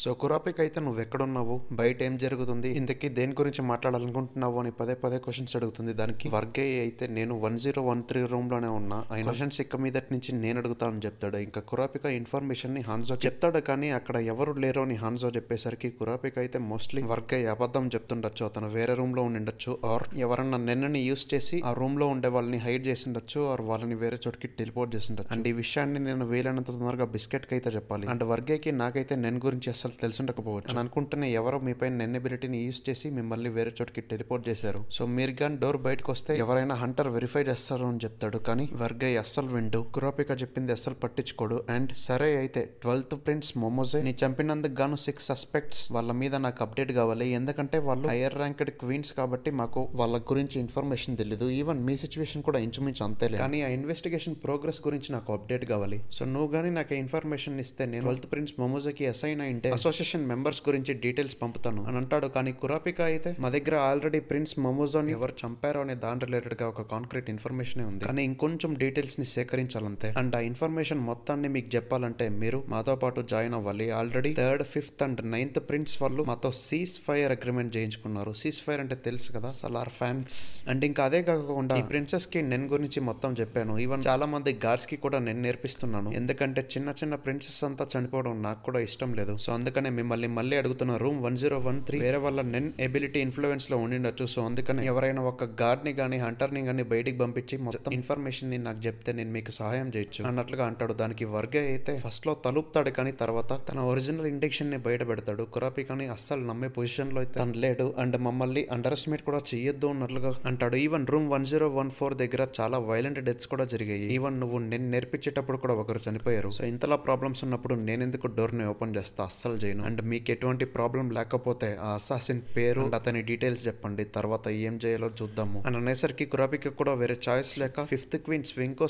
So కురాపిక్ అయితే నువ్వు ఎక్కడున్నావు, బయట ఏం జరుగుతుంది, ఇంతకీ దేని గురించి మాట్లాడాలనుకుంటున్నావు అని పదే పదే క్వశ్చన్స్ అడుగుతుంది. దానికి వర్గే అయితే నేను 1013 రూమ్ లోనే ఉన్నా, ఆయన క్వశ్చన్స్ ఇక్క మీదటి నుంచి నేను అడుగుతా అని చెప్తాడు. ఇంకా కురాపిక ఇన్ఫర్మేషన్ ని హాన్జో చెప్తాడు, కానీ అక్కడ ఎవరు లేరు అని హాన్జో చెప్పేసరికి కురాపిక అయితే మోస్ట్లీ వర్గే అబద్ధం చెప్తుండొచ్చు, అతను వేరే రూమ్ లో ఉండిండొచ్చు, ఆర్ ఎవరన్నా నిన్నని యూస్ చేసి ఆ రూమ్ లో ఉండే వాళ్ళని హైడ్ చేసిండొచ్చు, ఆర్ వాళ్ళని వేరే చోటికి టెలిపోర్ట్ చేసిండొచ్చు. అండ్ ఈ విషయాన్ని నేను వీలైనంత తొందరగా బిస్కెట్ కి అయితే చెప్పాలి. అండ్ వర్గేకి నాకైతే నేను గురించి అసలు తెలుసుండకపోవచ్చు అని అనుకుంటేనే ఎవరో మీపై నెన్ ఎబిలిటీని యూజ్ చేసి మిమ్మల్ని వేరే చోటికి టెలిపోర్ట్ చేశారు. సో మీరు కానీ డోర్ బయటకు వస్తే ఎవరైనా హంటర్ వెరిఫై చేస్తారు అని చెప్తాడు, కానీ వర్గై అస్సలు వింటూ కురాపిక చెప్పింది అస్సలు పట్టించుకోడు. అండ్ సరే అయితే 12th ప్రిన్స్ మొమోజే ని చంపినందుకు గాను 6 సస్పెక్ట్స్ వాళ్ళ మీద నాకు అప్డేట్ కావాలి, ఎందుకంటే వాళ్ళు హైయర్ ర్యాంక్డ్ క్వీన్స్ కాబట్టి మాకు వాళ్ళ గురించి ఇన్ఫర్మేషన్ తెలియదు. ఈవెన్ మీ సిచ్యువేషన్ కూడా ఇంచుమించు అంతేలే, కానీ ఆ ఇన్వెస్టిగేషన్ ప్రోగ్రెస్ గురించి నాకు అప్డేట్ కావాలి. సో నువ్వు కానీ నాకు ఇన్ఫర్మేషన్ ఇస్తే నేను 12th ప్రిన్స్ మొమోజోకి అసైన్ అయింటే అసోసియేషన్ మెంబర్స్ గురించి డీటెయిల్స్ పంపుతాను అని అంటాడు. కానీ కురాపిక అయితే మా దగ్గర ఆల్రెడీ ప్రిన్స్ మొమోజోని ఎవరు చంపారో అనే దాని రిలేటెడ్ గా ఒక కాంక్రీట్ ఇన్ఫర్మేషన్ ఉంది, కానీ ఇంకొంచెం డీటెయిల్స్ ని సేకరించాలంతే. అండ్ ఆ ఇన్ఫర్మేషన్ మొత్తాన్ని మీకు చెప్పాలంటే మీరు మాతో పాటు జాయిన్ అవ్వాలి. Already 3rd, 5th and 9th prince వాళ్ళు మాతో సీజ్ ఫైర్ అగ్రిమెంట్ చేయించుకున్నారు. సీజ్ ఫైర్ అంటే తెలుసు కదా, సలార్ ఫ్యాన్స్. అండ్ ఇంకా అదే కాకుండా ఈ ప్రిన్సెస్ కి నెన్ గురించి మొత్తం చెప్పాను. ఈవెన్ చాలా మంది గార్డ్స్ కి కూడా నేను నేర్పిస్తున్నాను, ఎందుకంటే చిన్న చిన్న ప్రిన్సెస్ అంతా చనిపోవడం నాకు కూడా ఇష్టం లేదు. సో అందుకనే మిమ్మల్ని మళ్ళీ అడుగుతున్న, రూమ్ 1013 వేరే వాళ్ళ నెన్ ఎబిలిటీ ఇన్ఫ్లుయెన్స్ లో ఉండిండొచ్చు. సో అందుకని ఎవరైనా ఒక గార్డ్ ని గానీ హంటర్ ని గానీ బయటికి పంపించి మొత్తం ఇన్ఫర్మేషన్ ని నాకు చెప్తే నేను మీకు సహాయం చేయొచ్చు అన్నట్లుగా అంటాడు. దానికి వర్గే అయితే ఫస్ట్ లో తలుపుతాడు, కానీ తర్వాత తన ఒరిజినల్ ఇంటెన్షన్ ని బయట పెడతాడు. కురాపికని అస్సలు నమ్మే పొజిషన్ లో అయితే తను లేడు, అండ్ మమ్మల్ని అండర్ ఎస్టిమేట్ కూడా చెయ్యొద్దు అన్నట్లుగా అంటాడు. ఈవెన్ రూమ్ 1014 దగ్గర చాలా వైలెంట్ డెత్స్ కూడా జరిగాయి. ఈవెన్ నువ్వు నేను నేర్పించేటప్పుడు కూడా ఒకరు చనిపోయారు. సో ఇంతలా ప్రాబ్లమ్స్ ఉన్నప్పుడు నేను ఎందుకు డోర్ ని ఓపెన్ చేస్తా, అస్సలు చేయను. అండ్ మీకు ఎటువంటి ప్రాబ్లం లేకపోతే ఆ అసాసిన్ పేరు అండ్ అతని డీటెయిల్స్ చెప్పండి, తర్వాత ఏం చేయాలో చూద్దాము అని అనేసరికి కురాపిక కూడా వేరే చాయిస్ లేక 5th క్వీన్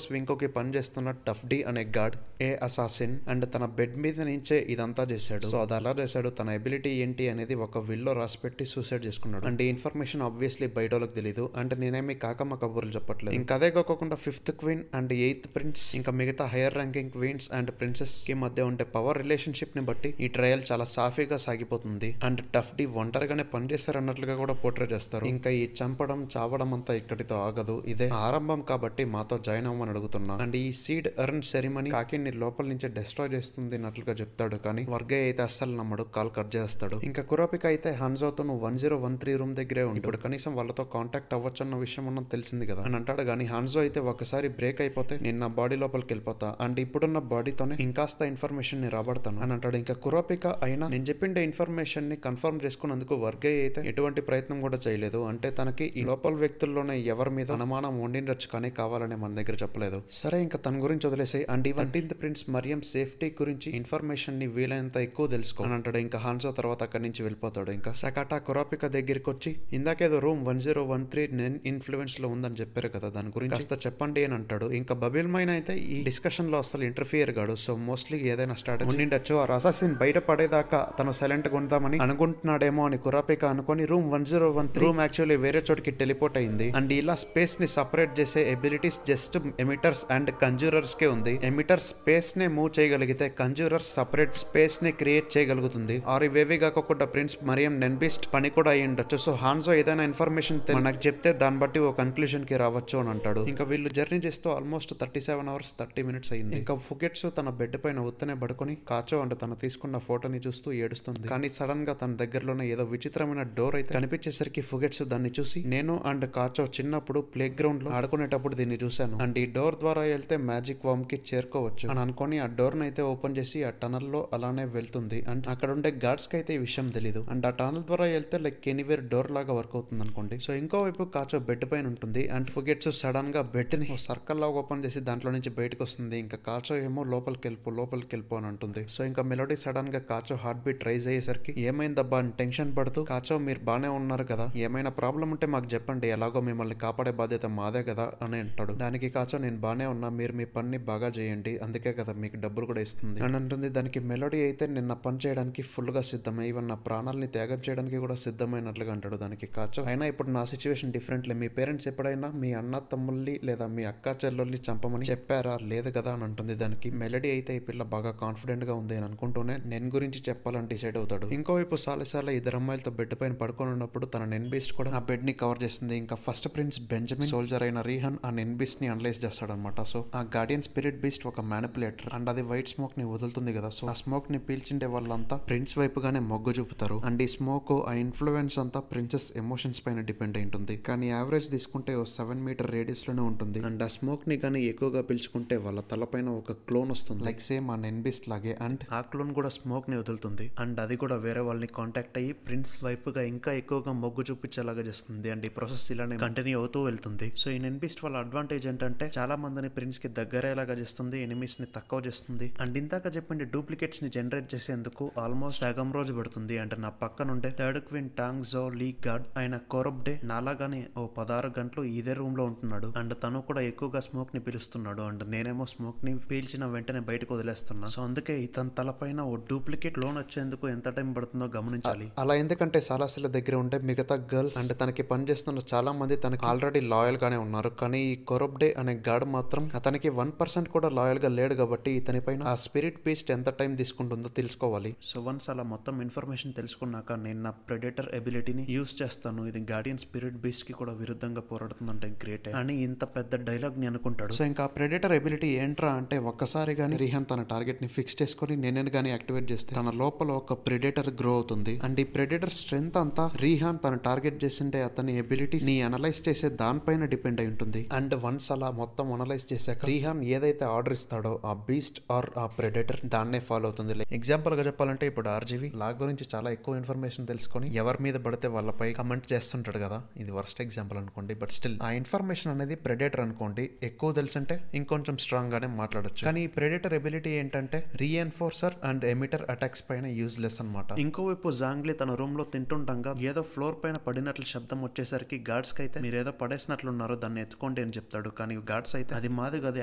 స్వింకోకి పనిచేస్తున్న టఫ్ డి అనే గార్డ్ ఏ అసాసిన్ అండ్ తన బెడ్ మీద నుంచే ఇదంతా చేశాడు. సో అది అలా చేశాడు, తన ఎబిలిటీ ఏంటి అనేది ఒక విల్లో రాసిపెట్టి సూసైడ్ చేసుకున్నాడు. అండ్ ఈ ఇన్ఫర్మేషన్ ఆబ్వియస్లీ బయట వాళ్ళకి తెలియదు, అంటే నేనేమి కాకమ్మ కబుర్లు చెప్పట్లేదు. ఇంకా అదే కాకుండా 5th queen and 8th prince ఇంకా మిగతా higher ranking queens and princes కి మధ్య ఉండే పవర్ రిలేషన్షిప్ ని బట్టి ఈ ట్రయల్ చాలా సాఫీగా సాగిపోతుంది. అండ్ టఫ్ డి ఒంటరిగానే పనిచేస్తారన్నట్లుగా కూడా పోర్ట్రే చేస్తారు. ఇంకా ఈ చంపడం చావడం అంతా ఇక్కడితో ఆగదు, ఇదే ఆరంభం కాబట్టి మాతో జాయిన్ అవ్వమని అడుగుతున్నా. అండ్ ఈ సీడ్ ఎర్న్ సెరిమనీ కాకిని లోపల నుంచి డిస్ట్రాయ్ చేస్తుంది అన్నట్లుగా చెప్తాడు, కానీ వర్గే అయితే అస్సలు నమ్మడు, కాల్ కట్ చేస్తాడు. ఇంకా కురాపిక అయితే హన్జోతో నువ్వు 1013 రూమ్ దగ్గరే ఉంది, ఇప్పుడు కనీసం వాళ్ళతో కాంటాక్ట్ అవ్వచ్చు అన్న విషయం ఉన్నది తెలిసింది కదా అని అంటాడు. కానీ హన్జో అయితే ఒకసారి బ్రేక్ అయిపోతే నేను నా బాడీ లోపలికి వెళ్ళిపోతా, అండ్ ఇప్పుడున్న బాడీతోనే ఇంకాస్త ఇన్ఫర్మేషన్ ని రాబడతాను అని అంటాడు. ఇంకా కురాపిక అయినా నేను చెప్పిండే ఇన్ఫర్మేషన్ ని కన్ఫర్మ్ చేసుకున్నందుకు వర్గే అయితే ఎటువంటి ప్రయత్నం కూడా చేయలేదు. అంటే తనకి ఈ లోపల వ్యక్తుల్లోనే ఎవరి మీద అనుమానం ఉండిండొచ్చు, కానీ కావాలని మన దగ్గర చెప్పలేదు. సరే ఇంకా తన గురించి వదిలేసాయి. అండ్ ఈ 13th ప్రిన్స్ మరియం సేఫ్టీ గురించి ఇన్ఫర్మేషన్ ని వీలైనంత ఎక్కువ తెలుసుకో అని అంటాడు. ఇంకా హాన్సో తర్వాత అక్కడి నుంచి వెళ్ళిపోతాడు. ఇంకా సకాటా కురాపిక దగ్గరికి వచ్చి ఇందాకేదో రూమ్ 1013 నెన్ ఇన్ఫ్లుయెన్స్ లో ఉందని చెప్పారు కదా, దాని గురించి కాస్త చెప్పండి అని అంటాడు. ఇంకా బబిల్ మైన్ అయితే ఈ డిస్కషన్ లో అసలు ఇంటర్ఫియర్ గాడు. సో మోస్ట్లీ ఏదైనా స్టార్ట్ ఉండిండొచ్చు, ఆ అసాసిన్ బయట పడేదాకా తను సైలెంట్ గా ఉందామని అనుకుంటున్నాడేమో అని కురాపిక అనుకొని రూమ్ 1013 రూమ్ యాక్చువల్లీ వేరే చోటికి టెలిపోర్ట్ అయింది. అండ్ ఇలా స్పేస్ ని సపరేట్ చేసే ఎబిలిటీస్ జస్ట్ ఎమిటర్స్ అండ్ కంజూరర్స్ కే ఉంది. ఎమిటర్ స్పేస్ నే మూవ్ చేయగలిగితే కంజూరర్స్ సపరేట్ స్పేస్ ని క్రియేట్ చేయగలుగుతుంది. ఆర్ ఇవేవి కాకుండా ప్రిన్స్ మరియం నెన్బిస్ట్ పని కూడా అయ్యి ఉండొచ్చు. సో హాన్జో ఏదైనా ఇన్ఫర్మేషన్ మనకు చెప్తే దాన్ని బట్టి ఒక కన్క్లూజన్ కి రావచ్చు అని అంటాడు. ఇంకా వీళ్ళు జర్నీ చేస్తూ ఆల్మోస్ట్ 37 hours 30 minutes అయింది. ఇంకా ఫుగెట్స్ తన బెడ్ పైన ఉత్తనే పడుకొని కాచో అండ్ తను తీసుకున్న ఫోటోని చూస్తూ ఏడుస్తుంది. కానీ సడన్ గా తన దగ్గరలోనే ఏదో విచిత్రమైన డోర్ అయితే కనిపించేసరికి ఫుగెట్స్ దాన్ని చూసి, నేను అండ్ కాచో చిన్నప్పుడు ప్లే గ్రౌండ్ లో ఆడుకునేటప్పుడు దీన్ని చూశాను, అండ్ ఈ డోర్ ద్వారా వెళ్తే మ్యాజిక్ వామ్ కి చేరుకోవచ్చు అని అనుకొని ఆ డోర్ అయితే ఓపెన్ చేసి ఆ టనల్ లో అలానే వెళ్తుంది. అండ్ అక్కడ ఉండే గార్డ్స్ కి అయితే ఈ విషయం తెలీదు. అండ్ ఆ టనల్ ద్వారా వెళ్తే లైక్ ఎనీవేర్ డోర్ లాగా వర్క్ అవుతుంది అనుకోండి. సో ఇంకోవైపు కాచో బెడ్ పైన ఉంటుంది. అండ్ ఫుగెట్స్ సడన్ గా బెడ్ ని సర్కిల్ లాగా ఓపెన్ చేసి దాంట్లో నుంచి బయటకు వస్తుంది. ఇంకా కాచో ఏమో లోపలికి వెళ్ళిపో అని అంటుంది. సో ఇంకా మెలోడీ సడన్ గా కాచో హార్ట్ బీట్ రైజ్ అయ్యేసరికి ఏమైందబ్బా అని టెన్షన్ పడుతూ, కాచో మీరు బానే ఉన్నారు కదా, ఏమైనా ప్రాబ్లం ఉంటే మాకు చెప్పండి, ఎలాగో మిమ్మల్ని కాపాడే బాధ్యత మాదే కదా అని అంటాడు. దానికి కాచో నేను బానే ఉన్నా, మీరు మీ పని బాగా చేయండి, అందుకే కదా మీకు డబ్బులు కూడా ఇస్తుంది అని అంటుంది. దానికి మెలోడీ అయితే నిన్న పని చేయడానికి ఫుల్ గా సిద్ధమై ఈవెన్ నా ప్రాణాలని త్యాగం చేయడానికి కూడా సిద్ధమైనట్లుగా అంటాడు. దానికి కాచో అయినా ఇప్పుడు నా సిచ్యువేషన్ డిఫరెంట్లే, మీ పేరెంట్స్ ఎప్పుడైనా మీ అన్న తమ్ముల్ని లేదా మీ అక్క చెల్లెల్ని చంపమని చెప్పారా, లేదు కదా అని అంటుంది. దానికి మెలోడీ అయితే ఈ పిల్ల బాగా కాన్ఫిడెంట్ గా ఉంది అని అనుకుంటూనే నెన్ గురించి చెప్పాలని డిసైడ్ అవుతాడు. ఇంకోవైపు సాలిసాల ఇద్దరు అమ్మాయిలతో బెడ్ పైన పడుకొని ఉన్నప్పుడు తన నెన్బీస్ట్ కూడా ఆ బెడ్ ని కవర్ చేస్తుంది. ఇంకా ఫస్ట్ ప్రిన్స్ బెంజమిన్ సోల్జర్ అయిన రీహన్ ఆ నెన్బీస్ట్ ని అనలైజ్ చేస్తాడనమాట. సో ఆ గార్డియన్ స్పిరిట్ బీస్ట్ ఒక మ్యానిపులేటర్ అండ్ అది వైట్ స్మోక్ ని వదులుతుంది కదా. సో ఆ స్మోక్ ని పీల్చిండే వాళ్ళంతా ప్రిన్స్ వైపుగానే మొగ్గు చూపుతారు. అండ్ ఈ స్మోక్ ఆ ఇన్ఫ్లుయెన్స్ అంతా ప్రిన్సెస్ ఎమోషన్స్ పైన డిపెండ్ అయి ఉంటుంది. కానీ యావరేజ్ తీసుకుంటే ఓ 7 మీటర్ రేడియస్ లోనే ఉంటుంది. అండ్ ఆ స్మోక్ ని కానీ ఎక్కువగా పీల్చుకుంటే వాళ్ళ తలపైన ఒక క్లోన్ వస్తుంది, లైక్ సేమ్ ఆ నెన్బీస్ట్ లాగే. అండ్ ఆ క్లోన్ కూడా స్మోక్ ని వదులుతుంది. అండ్ అది కూడా వేరే వాళ్ళని కాంటాక్ట్ అయ్యి ప్రిన్స్ వైపుగా ఇంకా ఎక్కువగా మొగ్గు చూపించేలాగా చేస్తుంది. అండ్ ఈ ప్రాసెస్ ఇలానే కంటిన్యూ అవుతూ వెళ్తుంది. సో ఈ నెన్బీస్ట్ వాళ్ళ అడ్వాంటేజ్ ఏంటంటే చాలా మందిని ప్రిన్స్ కి దగ్గరయ్యేలాగా చేస్తుంది, ఎనిమీస్ ని తక్కువ చేస్తుంది. అండ్ ఇందాక చెప్పండి డూప్లికేట్స్ ని జనరేట్ చేసేందుకు ఆల్మోస్ట్ సగం రోజు పడుతుంది. అంటే నా పక్కన ఉండే థర్డ్ క్వీన్ టాంగ్ జో లీ గార్డ్ ఆయన కోరబ్డే నాలాగానే ఓ 16 గంటలు ఇదే రూమ్ లో ఉంటున్నాడు. అండ్ తను కూడా ఎక్కువగా స్మోక్ ని పీలుస్తున్నాడు. అండ్ నేనేమో స్మోక్ ని పీల్చిన వెంటనే బయటకు వదిలేస్తున్నా. సో అందుకే ఇతని తలపైన ఓ డూప్లికేట్ లోన్ వచ్చేందుకు ఎంత టైం పడుతుందో గమనించాలి. అలా ఎందుకంటే సాలాసిల దగ్గర ఉంటే మిగతా గర్ల్స్ అండ్ తనకి పనిచేస్తున్న చాలా మంది తనకి ఆల్రెడీ లాయల్ గానే ఉన్నారు. కానీ ఈ కొరబ్డే అనే గార్డ్ మాత్రం అతనికి 1% కూడా లాయల్ గా లేడు. కాబట్టి ఇతని పైన ఆ స్పిరిట్ బీస్ట్ ఎంత టైం తీసుకుంటుందో తెలుసుకోవాలి. సో వన్స్ అలా మొత్తం ఇన్ఫర్మేషన్ తెలుసుకున్నాక నేను నా ప్రెడేటర్ ఎబిలిటీని యూజ్ చేస్తాను. ఇది గార్డియన్ స్పిరిట్ బీస్ట్ కి కూడా విరుద్ధంగా పోరాడుతుందంటే గ్రేట్ అని ఇంత పెద్ద డైలాగ్ ని అనుకుంటాడు. సో ఇంకా ప్రెడేటర్ ఎబిలిటీ ఏంట్రా అంటే ఒక్కసారి గానీ రీహన్ తన టార్గెట్ ని ఫిక్స్ చేసుకుని నేను గానీ యాక్టివేట్ చేస్తే తన లోపల ఒక ప్రెడేటర్ గ్రో అవుతుంది. అండ్ ఈ ప్రెడేటర్ స్ట్రెంత్ అంతా రీహాన్ తన టార్గెట్ చేసిండే అతని ఎబిలిటీ ని అనలైజ్ చేసే దానిపైన డిపెండ్ అయి ఉంటుంది. అండ్ వన్స్ అలా మొత్తం అనలైజ్ చేశాక రీహాన్ ఏదైతే ఆర్డర్ ఇస్తాడో ఆ బీస్ట్ ఆర్ ఆ ప్రెడేటర్ దాన్నే ఫాలో అవుతుంది. ఎగ్జాంపుల్ గా చెప్పాలంటే ఇప్పుడు ఆర్జీవి లా గురించి చాలా ఎక్కువ ఇన్ఫర్మేషన్ తెలుసుకొని ఎవరి మీద పడితే వాళ్ళపై కమెంట్ చేస్తుంటాడు కదా. ఇది వర్స్ట్ ఎగ్జాంపుల్ అనుకోండి, బట్ స్టిల్ ఆ ఇన్ఫర్మేషన్ అనేది ప్రెడేటర్ అనుకోండి ఎక్కువ తెలుసుంటే ఇంకొంచెం స్ట్రాంగ్ గానే మాట్లాడొచ్చు. కానీ ఈ ప్రెడేటర్ ఎబిలిటీ ఏంటంటే రీఎన్ఫోర్సర్ అండ్ ఎమిటర్ అటాక్స్ పైన యూజ్లెస్ అనమాట. ఇంకోవైపు జాంగ్లీ తన రూమ్ లో తింటుండగా ఏదో ఫ్లోర్ పైన పడినట్లు శబ్దం వచ్చేసరికి గార్డ్స్ కి అయితే మీరు ఏదో పడేసినట్లున్నారు దాన్ని ఎత్తుకోండి అని చెప్తాడు. కానీ గార్డ్స్ అయితే అది మాది కాదు,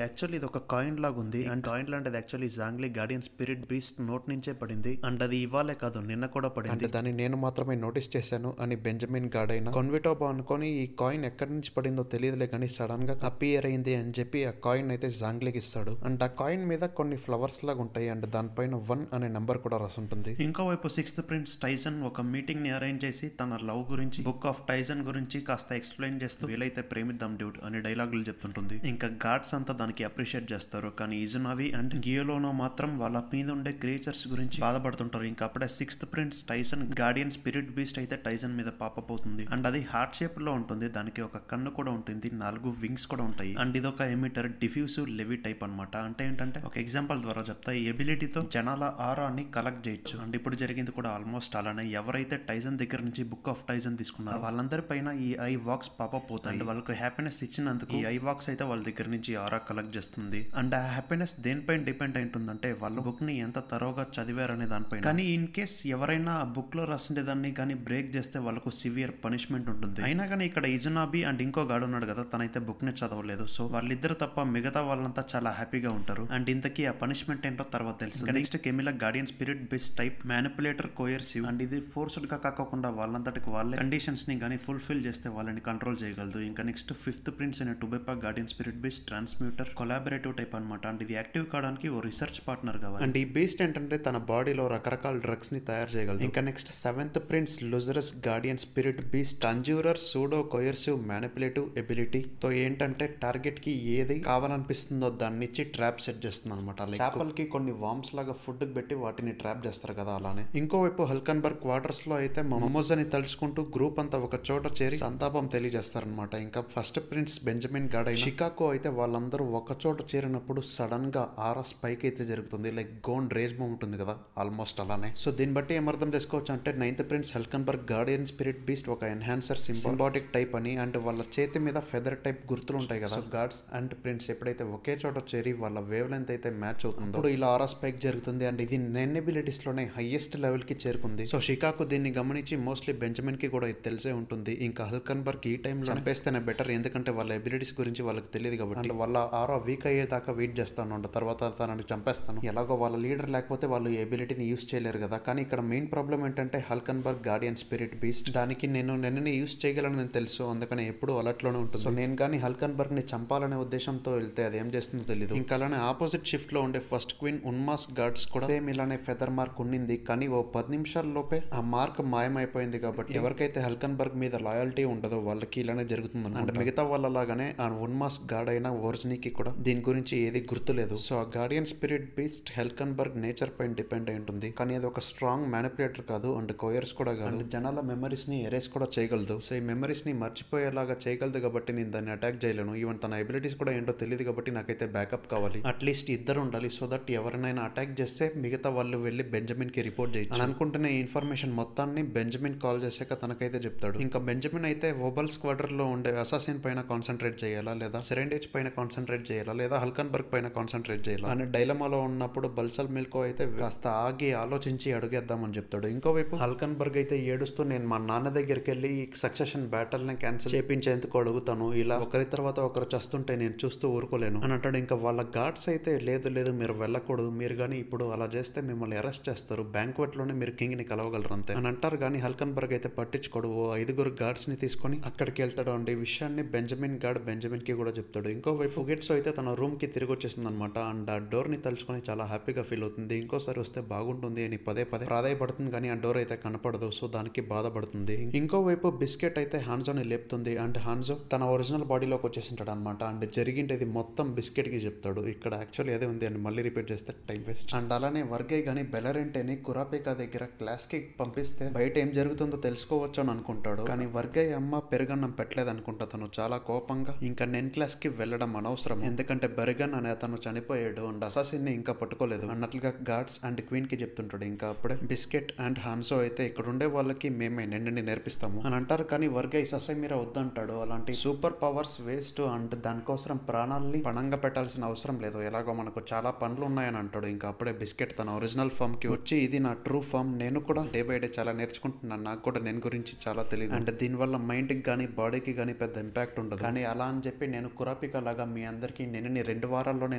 యాక్చువల్లీ ఇది ఒక కాయిన్ లాగా ఉంది. అండ్ కాయిన్ లాంటిది actually జాంగ్లీ Guardian spirit beast note నుంచే పడింది. అండ్ అది ఇవ్వాలే కాదు నిన్న కూడా పడింది. అంటే దాన్ని నేను మాత్రమే నోటీస్ చేశాను అని బెంజమిన్ గార్డ్ అయినా కొన్విటోబా అనుకొని ఈ కాయిన్ ఎక్కడి నుంచి పడిందో తెలియదులే కానీ సడన్ గా అపియర్ అయింది అని చెప్పి ఆ కాయిన్ అయితే జాంగ్లీకి ఇస్తాడు. అండ్ ఆ కాయిన్ మీద కొన్ని ఫ్లవర్స్ లాగా ఉంటాయి అండ్ దానిపైన 1 అనే నెంబర్ కూడా రాసి ఉంటుంది. ఇంకోవైపు 6th ప్రిన్స్ టైసన్ ఒక మీటింగ్ ని అరేంజ్ చేసి తన లవ్ గురించి బుక్ ఆఫ్ టైసన్ గురించి కాస్త ఎక్స్ప్లెయిన్ చేస్తూ వీలైతే ప్రేమిద్దాం డ్యూడ్ అనే డైలాగులు చెప్తుంటుంది. ఇంకా గార్డ్స్ అంతా దానికి అప్రిషియేట్ చేస్తారు. కానీ ఇజునావి అండ్ గియోలోనో మాత్రం వాళ్ళ మీద ఉండే క్రియేచర్స్ గురించి బాధపడుతుంటారు. ఇంకా అప్పుడే 6th prince Tyson Guardian spirit beast అయితే టైసన్ మీద పాపపోతుంది. అండ్ అది హార్ట్ షేప్ లో ఉంటుంది. దానికి ఒక కన్ను కూడా ఉంటుంది, 4 వింగ్స్ కూడా ఉంటాయి. అండ్ ఇది ఒక ఎమిటర్ డిఫ్యూసివ్ లెవి టైప్ అనమాట. అంటే ఏంటంటే ఒక ఎగ్జాంపుల్ ద్వారా చెప్తా, ఈ ఎబిలిటీతో జనాల ఆరాని కలెక్ట్ చేయొచ్చు. అండ్ ఇప్పుడు జరిగింది కూడా ఆల్మోస్ట్ అలానే. ఎవరైతే టైసన్ దగ్గర నుంచి బుక్ ఆఫ్ టైసన్ తీసుకున్నారో వాళ్ళందరి పైన ఈ ఐ వాక్స్ పాపప్ అవుతాయి. అండ్ వాళ్ళకు హ్యాపీనెస్ ఇచ్చినందుకు ఈ ఐ వాక్స్ అయితే వాళ్ళ దగ్గర నుంచి ఆరా కలెక్ట్ చేస్తుంది. అండ్ ఆ హ్యాపీనెస్ దేనిపైన డిపెండ్ అయి ఉంటుందంటే వాళ్ళ బుక్ ని ఎంత తరోగా చదివారనే దానిపైన. కానీ ఇన్ కేస్ ఎవరైనా ఆ బుక్ లో రాసిండే దాన్ని కానీ బ్రేక్ చేస్తే వాళ్ళకు సివియర్ పనిష్మెంట్ ఉంటుంది. అయినా కానీ ఇక్కడ ఇజునాబి అండ్ ఇంకో గాడు ఉన్నాడు కదా, తనైతే బుక్ ని చదవలేదు. సో వాళ్ళిద్దరు తప్ప మిగతా వాళ్ళంతా చాలా హ్యాపీగా ఉంటారు. అండ్ ఇంతకీ ఆ పనిష్మెంట్ ఏంటో తర్వాత తెలుసు. Next Camila guardian spirit base type manipulator coercive. And ఇది ఫోర్స్డ్ గా కాకుండా వాళ్ళంతటికి వాళ్ళే కండిషన్స్ ని కానీ ఫుల్ఫిల్ చేస్తే వాళ్ళని కంట్రోల్ చేయగలదు. ఇంకా నెక్స్ట్ 5th ప్రిన్స్ అయిన టుబెపా guardian spirit base transmuter collaborative type అనమాట. అండ్ ఇది యాక్టివ్ కావడానికి ఓ రిసర్చ్ పార్ట్నర్ కావాలి. అండ్ ఈ బేస్డ్ ఏంటంటే తన బాడీలో రకరకాల డ్రగ్స్ ని తయారు చేయగలదు. ఇంకా నెక్స్ట్ 7th ప్రిన్స్ లుజరస్ guardian spirit beast conjurer pseudo coercive manipulative ability తో ఏంటంటే టార్గెట్ కి ఏది కావాలనిపిస్తుందో దాన్ని ఇచ్చి ట్రాప్ సెట్ చేస్తుంది అనమాట. చేపలకి కొన్ని వామ్స్ లాగా ఫుడ్ పెట్టి వాటిని ట్రాప్ చేస్తారు కదా అలానే. ఇంకోవైపు హల్కన్బర్గ్ క్వార్టర్స్ లో అయితే మొమోజ్ అని తలుచుకుంటూ గ్రూప్ అంతా ఒక చోట చేరి సంతాపం తెలియజేస్తారనమాట. ఇంకా ఫస్ట్ ప్రిన్స్ బెంజమిన్ గార్డ్ అయిన షికాగో అయితే వాళ్ళందరూ ఒక చోట చేరినప్పుడు సడన్ గా ఆరా స్పైక్ అయితే జరుగుతుంది. లైక్ గోన్ రేజ్ మూవ్ ఉంటుంది కదా, ఆల్మోస్ట్ అలానే. సో దీన్ని బట్టి ఏమర్థం చేసుకోవచ్చు అంటే 9th prince Hulkenberg guardian spirit beast ఒక ఎన్హాన్సర్ సింబాటిక్ టైప్ అని. అండ్ వాళ్ళ చేతి మీద ఫెదర్ టైప్ గుర్తులు ఉంటాయి కదా. గార్డ్స్ అండ్ ప్రిన్స్ ఎప్పుడైతే ఒకే చోట చేరి వాళ్ళ వేవ్ లెంత్ అయితే మ్యాచ్ అవుతుందో అప్పుడు ఇలా ఆరా స్పైక్ జరుగుతుంది. అండ్ ఇది నెన్నెబిలిటీస్ లోనే హైయెస్ట్ లెవెల్ కి చేరుకుంది. సో షికాగో దీన్ని గమనించి మోస్ట్లీ బెంజమిన్ కి కూడా ఇది తెలిసే ఉంటుంది. ఇంకా హల్కన్బర్గ్ ఈ టైంలో చంపేస్తేనే బెటర్, ఎందుకంటే వాళ్ళ ఎబిలిటీస్ గురించి వాళ్ళకి తెలియదు కాబట్టి. అండ్ వాళ్ళ ఆరా వీక్ అయ్యేదాకా వెయిట్ చేస్తాను అండ్ తర్వాత తనని చంపేస్తాను. ఎలాగో వాళ్ళ లీడర్ లేకపోతే వాళ్ళు ఈ ఎబిలిటీని యూస్ చేయలేరు కదా. కానీ ఇక్కడ మెయిన్ ప్రాబ్లం ఏంటంటే హల్కన్బర్గ్ గార్డియన్ స్పిరిట్ బీస్ట్ దానికి నేను నిన్ననే యూస్ చేయగలను నేను తెలుసు, అందుకని ఎప్పుడు అలర్ట్ లోనే ఉంటుంది. సో నేను కానీ హల్కన్బర్గ్ ని చంపాలనే ఉద్దేశంతో వెళ్తే అది ఏం చేస్తుందో తెలియదు. ఇంకా అలానే ఆపోజిట్ షిఫ్ట్ లో ఉండే ఫస్ట్ క్వీన్ ఉన్మాస్ గార్డ్స్ కూడా సేమ్ ఇలానే ఫెదర్ మార్క్ ఉండింది, కానీ ఓ 10 నిమిషాల లోపే ఆ మార్క్ మాయమైపోయింది. కాబట్టి ఎవరికైతే హల్కన్బర్గ్ మీద లాయల్టీ ఉండదో వాళ్ళకి ఇలానే జరుగుతుంది. అండ్ మిగతా వాళ్ళలాగానే ఆ ఉన్మాస్ గాడ్ అయిన ఓర్జ్నీకి కూడా దీని గురించి ఏది గుర్తులేదు. సో ఆ గార్డియన్ స్పిరిట్ బీస్ట్ హెల్కన్బర్గ్ నేచర్ పైన డిపెండ్ అయి ఉంటుంది, కానీ అది ఒక స్ట్రాంగ్ మ్యానిపులేటర్ కాదు అండ్ కోయర్స్ కూడా కాదు. జనాల మెమరీస్ ని ఎరేస్ కూడా చేయగలదు. సో ఈ మెమరీస్ ని మర్చిపోయేలాగా చేయగలదు కాబట్టి నేను దాన్ని అటాక్ చేయలేను. ఈవెన్ తన ఎబిలిటీస్ కూడా ఏంటో తెలియదు కాబట్టి నాకైతే బ్యాకప్ కావాలి. అట్లీస్ట్ ఇద్దరు ఉండాలి, సో దట్ ఎవరినైనా అటాక్ చేస్తే మిగతా వాళ్ళు వెళ్ళి బెంజమిన్ కి రిపోర్ట్ చేయొచ్చు. అని అనుకుంటున్న ఈ ఇన్ఫర్మేషన్ మొత్తాన్ని బెంజమిన్ కాల్ చేశాక తనకైతే చెప్తాడు. ఇంకా బెంజమిన్ అయితే ఓబల్ స్క్వాడర్ లో ఉండే అసాసిన్ పైన కాన్సన్ట్రేట్ చేయాలా, లేదా సెరెండేజ్ పైన కాన్సన్ట్రేట్ చేయాలా, లేదా హల్కన్బర్గ్ పైన కాన్సన్ట్రేట్ చేయాలా అనే డైలమాలో ఉన్నప్పుడు బల్సల్ మిల్కో అయితే కాస్త ఆగి ఆలోచించి అడుగేద్దామని చెప్తాడు. ఇంకోవైపు హల్కన్బర్గ్ అయితే ఏడుస్తూ నేను మా నాన్న దగ్గరికి వెళ్ళి సక్సెషన్ బ్యాటల్ ని క్యాన్సిల్ చేయించేందుకు అడుగుతాను, ఇలా ఒకరి తర్వాత ఒకరు చేస్తుంటే నేను చూస్తూ ఊరుకోలేను అని అంటాడు. ఇంకా వాళ్ళ గార్డ్స్ అయితే లేదు లేదు మీరు వెళ్ళకూడదు, మీరు కానీ ఇప్పుడు అలా చేస్తే మిమ్మల్ని అరెస్ట్ చేస్తారు, బ్యాంక్వెట్ లోనే మీరు కింగ్ ని కలవగలరు అంతే అని అంటారు. కానీ హల్కన్బర్గ్ అయితే పట్టించుకోడు, ఓ 5 గార్డ్స్ ని తీసుకొని అక్కడికి వెళ్తాడు. అండ్ ఈ విషయాన్ని బెంజమిన్ గార్డ్ బెంజమిన్ కి కూడా చెప్తాడు. ఇంకోవైపు ఫుగెట్స్ అయితే తన రూమ్ కి తిరిగి వచ్చేసింది అనమాట. అండ్ ఆ డోర్ ని తలుచుకొని చాలా హ్యాపీగా ఫీల్ అవుతుంది. ఇంకోసారి వస్తే బాగుంటుంది అని పదే ప్రాధాయపడుతుంది, కానీ ఆ డోర్ అయితే కనపడదు. సో దానికి బాధపడుతుంది. ఇంకోవైపు బిస్కెట్ అయితే హాన్జోని లేపుతుంది. అండ్ హాన్జో తన ఒరిజినల్ బాడీలోకి వచ్చేసింటాడు అనమాట. అండ్ జరిగిండేది మొత్తం బిస్కెట్ కి చెప్తాడు. ఇక్కడ యాక్చువల్లీ అదే ఉంది అని మళ్ళీ రిపీట్ చేస్తే టైం వేస్ట్. అండ్ అలానే వర్గే గానీ బెలరెంటేని కురాపికా దగ్గర క్లాస్ కి పంపిస్తే బయట ఏం జరుగుతుందో తెలుసుకోవచ్చు అని అనుకుంటాడు. కానీ వర్గే అమ్మ పెరుగన్నం పెట్టలేదు అనుకుంటా. తను చాలా కోపంగా ఇంకా నెన్ క్లాస్ కి వెళ్ళడం అనవసరం, ఎందుకంటే బెరగన్ అనే అతను చనిపోయాడు అండ్ అసాసిన్ ని ఇంకా పట్టుకోలేదు అన్నట్లుగా గార్డ్స్ అండ్ క్వీన్ కి చెప్తుంటాడు. ఇంకా అప్పుడే బిస్కెట్ అండ్ హాన్సో అయితే ఇక్కడ ఉండే వాళ్ళకి మేమే నిన్నని నేర్పిస్తాము అని అంటారు. కానీ వర్గే ససైమిరా వద్దంటాడు. అలాంటి సూపర్ పవర్స్ వేస్ట్ అండ్ దానికోసం ప్రాణాలని పణంగా పెట్టాల్సిన అవసరం లేదు, ఎలాగో మనకు చాలా పనులు ఉన్నాయని అంటాడు. ఇంకా అప్పుడే బిస్కెట్ తన ఒరిజినల్ ఫామ్ కి వచ్చి ఇది నా ట్రూ ఫామ్, నేను కూడా డే బై డే చాలా నేర్చుకుంటున్నాను, నాకు కూడా నేను గురించి చాలా తెలియదు అండ్ దీనివల్ల మైండ్ కి కానీ బాడీకి కానీ పెద్ద ఇంపాక్ట్ ఉండదు. కానీ అలా అని చెప్పి నేను కురాపికా లాగా మీ అందరికీ నేను 2 వారాల్లోనే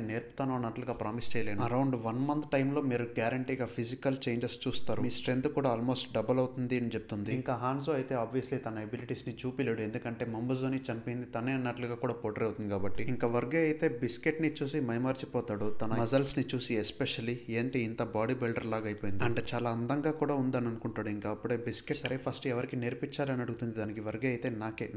నేర్పుతాను అన్నట్లుగా ప్రామిస్ చేయలేను. అరౌండ్ 1 మంత్ టైంలో మీరు గ్యారంటీగా ఫిజికల్ చేంజెస్ చూస్తారు, మీ స్ట్రెంత్ కూడా ఆల్మోస్ట్ డబుల్ అవుతుంది అని చెప్తుంది. ఇంకా హాన్జో అయితే ఆబ్వియస్లీ తన ఎబిలిటీస్ ని చూపిలేడు, ఎందుకంటే మంబుజోని చంపింది తనే అన్నట్లుగా కూడా పోర్ట్రే అవుతుంది కాబట్టి. ఇంకా వర్గే అయితే బిస్కెట్ ని చూసి మైమర్చిపోతాడు, తన మజల్స్ ని చూసి ఎస్పెషల్లీ ఏంటి ఇంత బాడీ బిల్డర్ లాగా అయిపోయింది అంటే చాలా అందంగా కూడా ఉందని అనుకుంటాడు. ఇంకా అప్పుడే బిస్కెట్ సరే ఫస్ట్ ఎవరికి నేర్పించారని అడుగుతుంది. దానికి వర్గే అయితే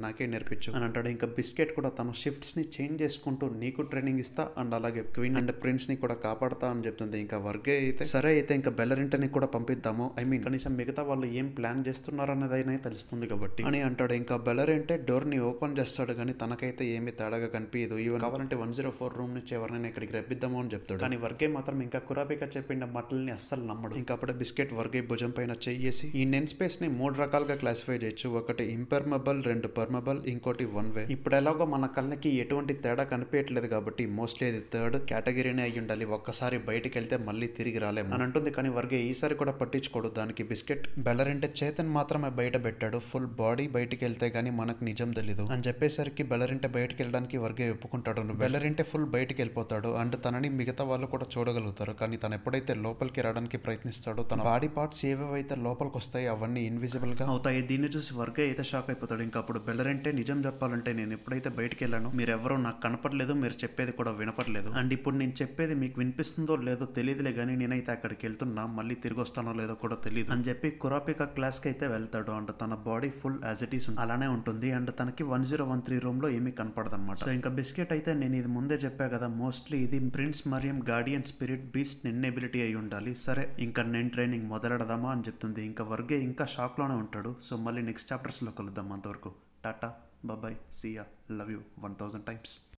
నాకే నేర్పించు అని అంటాడు. ఇంకా బిస్కెట్ కూడా తన షిఫ్ట్స్ ని చేంజ్ చేసుకుంటూ నీకు ట్రైనింగ్ ఇస్తా అండ్ అలాగే క్వీన్ అండ్ ప్రిన్స్ ని కూడా కాపాడుతా అని చెప్తుంది. ఇంకా వర్గే అయితే సరే అయితే ఇంకా బెల్లరింటని కూడా పంపిద్దాము, ఐ మీన్ కనీసం మిగతా వాళ్ళు ఏం ప్లాన్ చేస్తున్నారు అన్నదైనా తెలుస్తుంది కాబట్టి అని అంటాడు. ఇంకా బెల్లరింటే డోర్ ని ఓపెన్ చేస్తాడు, కానీ తనకైతే ఏమి తేడాగా కనిపించదు. ఈవెన్ కావాలంటే 104 రూమ్ నుంచి ఎవరైనా ఇక్కడికి రప్పిద్దాము అని చెప్తాడు. కానీ వర్గే మాత్రం ఇంకా కురాపికా చెప్పిన మాటల్ని అస్సలు నమ్మడు. ఇంకా అప్పుడే బిస్కెట్ వర్గే భుజం పైన చెయ్యేసి ఈ నెన్ స్పేస్ ని 3 రకాలుగా క్లాసిఫై చేయొచ్చు, ఒకటి ఇంపర్మబుల్, 2 పర్మబుల్, ఇంకోటి 1 వే. ఇప్పుడు ఎలాగో మన కళ్ళకి ఎటువంటి తేడా కనిపించట్లేదు కాబట్టి మోస్ట్లీ అది 3rd కేటగిరీనే అయ్యి ఉండాలి, ఒక్కసారి బయటికి వెళ్తే మళ్ళీ తిరిగి రాలేము అని అంటుంది. కానీ వర్గే ఈసారి కూడా పట్టించుకోడు. దానికి బిస్కెట్ బెల్లరింటే చేతన్ మాత్రమే బయట పెట్టాడు, ఫుల్ బాడీ బయటికి వెళ్తే గానీ మనకు నిజం తెలీదు అని చెప్పేసరికి బెల్లరింటే బయటికి వెళ్ళడానికి వర్గే ఒప్పుకుంటాడు. బెల్లరింటే ఫుల్ బయటికి వెళ్ళిపోతాడు అండ్ తనని మిగతా వాళ్ళు కూడా చూడగలుగుతారు. కానీ తను ఎప్పుడైతే లోపలికి రావడానికి ప్రయత్నిస్తాడో తన బాడీ పార్ట్స్ ఏవేవైతే లోపలికి వస్తాయి అవన్నీ ఇన్విజిబుల్ గా అవుతాయి. దీన్ని చూసి వర్గే అయితే షాక్ అయిపోతాడు. ఇంకా అప్పుడు బెల్లరింటే నిజం చెప్పాలంటే నేను ఎప్పుడైతే బయటికి వెళ్ళానో మీరెవరో నాకు కనపడలేదు, మీరు చెప్పేది కూడా వినపడలేదు అండ్ ఇప్పుడు నేను చెప్పేది మీకు వినిపిస్తుందో లేదో తెలియదులే, కానీ నేనైతే అక్కడికి వెళ్తున్నా, మళ్ళీ తిరిగి వస్తానో లేదో కూడా తెలియదు అని చెప్పి కురాపికా క్లాస్ కి అయితే వెళ్తాడు. అండ్ తన body full as it is అలానే ఉంటుంది అండ్ తనకి 1013 రూమ్ లో ఏమీ కనపడదు అనమాట. సో ఇంకా బిస్కెట్ అయితే నేను ఇది ముందే చెప్పా కదా, మోస్ట్లీ ఇది prince Marayam guardian spirit beast nen ability అయి ఉండాలి, సరే ఇంకా నేను ట్రైనింగ్ మొదలెడదామా అని చెప్తుంది. ఇంకా వర్గే ఇంకా షాక్ లోనే ఉంటాడు. సో మళ్ళీ నెక్స్ట్ చాప్టర్స్ లో కలుద్దాం. అంతవరకు tata, bye, see ya, love you 1000 times.